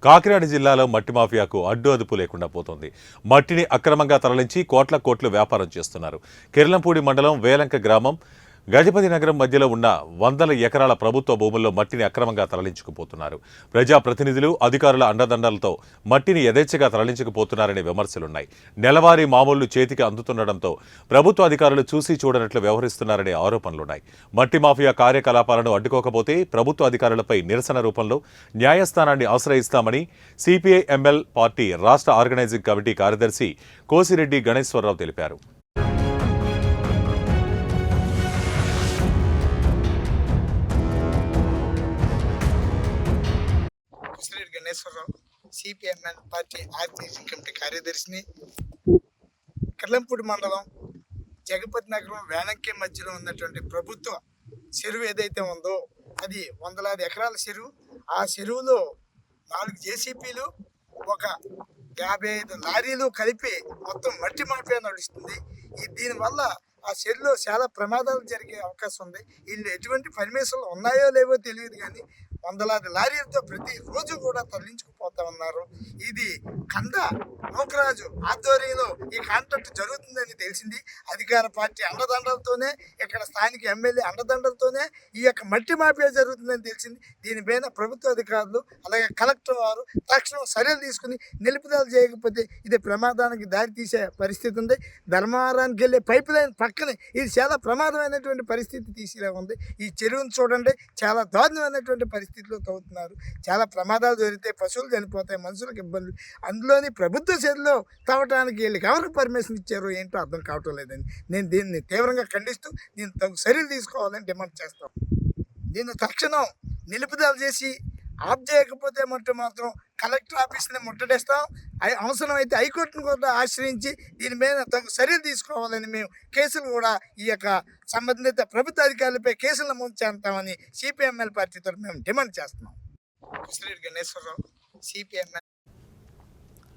కాకినాడ జిల్లాలో మట్టి మాఫియాకు అడ్డు అదుపు లేకుండా పోతోంది. మట్టిని అక్రమంగా తరలించి కోట్ల వ్యాపారం చేస్తున్నారు. కిర్లంపూడి మండలం వేలంక గ్రామం గజపతి నగరం మధ్యలో ఉన్న వందల ఎకరాల ప్రభుత్వ భూముల్లో మట్టిని అక్రమంగా తరలించుకుపోతున్నారు. ప్రజాప్రతినిధులు అధికారుల అండదండలతో మట్టిని యథేచ్ఛగా తరలించుకుపోతున్నారనే విమర్శలున్నాయి. నెలవారీ మామూళ్లు చేతికి అందుతుండటంతో ప్రభుత్వ అధికారులు చూసి చూడనట్లు వ్యవహరిస్తున్నారనే ఆరోపణలున్నాయి. మట్టి మాఫియా కార్యకలాపాలను అడ్డుకోకపోతే ప్రభుత్వ అధికారులపై నిరసన రూపంలో న్యాయస్థానాన్ని ఆశ్రయిస్తామని సిపిఐ ఎంఎల్ పార్టీ రాష్ట్ర ఆర్గనైజింగ్ కమిటీ కార్యదర్శి కోసిరెడ్డి గణేశ్వరరావు తెలిపారు. Kosireddy Ganeswararao, CPI ML party organizing committee కార్యదర్శిని. కిర్లంపూడి మండలం జగపతి నగరం వేలంకి మధ్యలో ఉన్నటువంటి ప్రభుత్వ చెరువు ఏదైతే ఉందో అది వందలాది ఎకరాల చెరువు. ఆ చెరువులో 4 జేసీపీలు, ఒక 55 లారీలు కలిపి మొత్తం మట్టి మాఫియా నడుస్తుంది. దీనివల్ల ఆ చెరువులో చాలా ప్రమాదాలు జరిగే అవకాశం ఉంది. వీళ్ళు ఎటువంటి పర్మిషన్లు ఉన్నాయో లేవో తెలియదు, కానీ వందలాది లారీలతో ప్రతిరోజు కూడా తరలించుకుపోతా ఉన్నారు. ఇది కంద నూకరాజు ఆధ్వర్యంలో ఈ కాంట్రాక్ట్ జరుగుతుందని తెలిసింది. అధికార పార్టీ అండదండలతోనే, ఇక్కడ స్థానిక ఎమ్మెల్యే అండదండలతోనే ఈ యొక్క మట్టి మాఫియా జరుగుతుందని తెలిసింది. దీనిపైన ప్రభుత్వ అధికారులు అలాగే కలెక్టర్ వారు తక్షణం చర్యలు తీసుకుని నిలుపుదల చేయకపోతే ఇది ప్రమాదానికి దారి తీసే పరిస్థితి ఉంది. ధర్మవరానికి వెళ్ళే పైప్ లైన్ పక్కనే ఇది చాలా ప్రమాదమైనటువంటి పరిస్థితి తీసేలా ఉంది. ఈ చెరువును చూడండి, చాలా దారుణమైనటువంటి పరిస్థితిలో తవ్వుతున్నారు. చాలా ప్రమాదాలు జరిగితే పశువులు చనిపోతాయి, మనుషులకు ఇబ్బందులు. అందులోని ప్రభుత్వ చెరువులో తవ్వటానికి వీళ్ళకి ఎవరికి పర్మిషన్ ఇచ్చారో ఏంటో అర్థం కావటం లేదండి. నేను దీన్ని తీవ్రంగా ఖండిస్తూ దీన్ని తగు చర్యలు తీసుకోవాలని డిమాండ్ చేస్తాం. దీన్ని తక్షణం నిలుపుదల చేసి ఆఫ్ చేయకపోతే మాత్రం కలెక్టర్ ఆఫీస్ని ముట్టడిస్తాం. అవసరమైతే హైకోర్టును కూడా ఆశ్రయించి దీని మీద తగు చర్యలు తీసుకోవాలని మేము కేసులు కూడా ఈ యొక్క సంబంధిత ప్రభుత్వ అధికారులపై కేసులు నమోదు చేస్తామని సిపిఎంఎల్ పార్టీ తరఫున మేము డిమాండ్ చేస్తున్నాం. కోసిరెడ్డి గణేశ్వరరావు, సిపిఎంఎల్.